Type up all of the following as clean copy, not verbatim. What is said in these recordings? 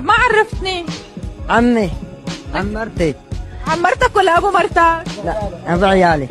طب ما عرفتني. عمي، عم مرتي. عم مرتك ولا ابو مرتك؟ لا، ابو عيالي.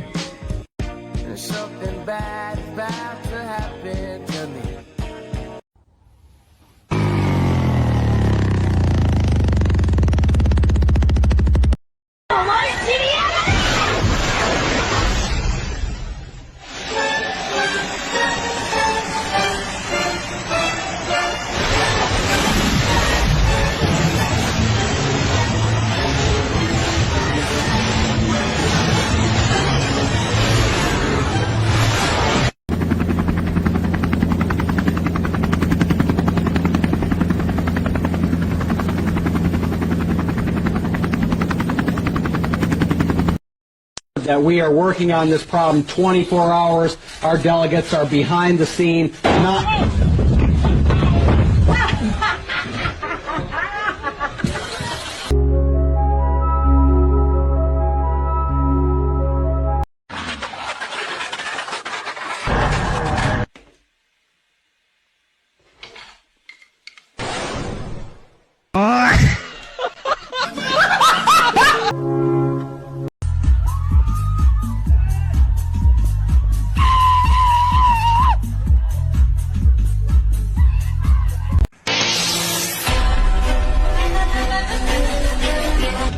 That we are working on this problem 24 hours. Our delegates are behind the scene, not...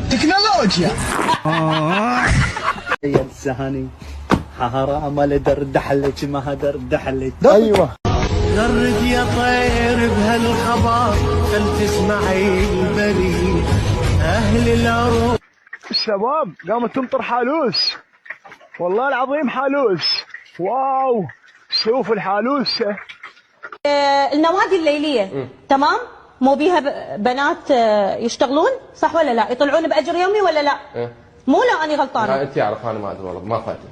تكنولوجيا. يا لساني حرام لدردحلك ما دردحلك. ايوه غرد يا طير بهالخبر خل تسمعي البريد اهل العروس. الشباب قامت تمطر حالوس، والله العظيم حالوس. واو شوف الحالوسه. النوادي الليليه تمام، مو بيها بنات يشتغلون صح ولا لا؟ يطلعون باجر يومي ولا لا؟ مو لا اني غلطانه. انت تعرف انا ما ادري والله ما فاتني.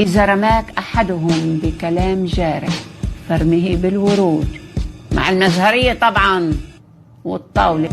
إذا رماك أحدهم بكلام جارح فارمه بالورود مع المزهرية طبعا والطاولة.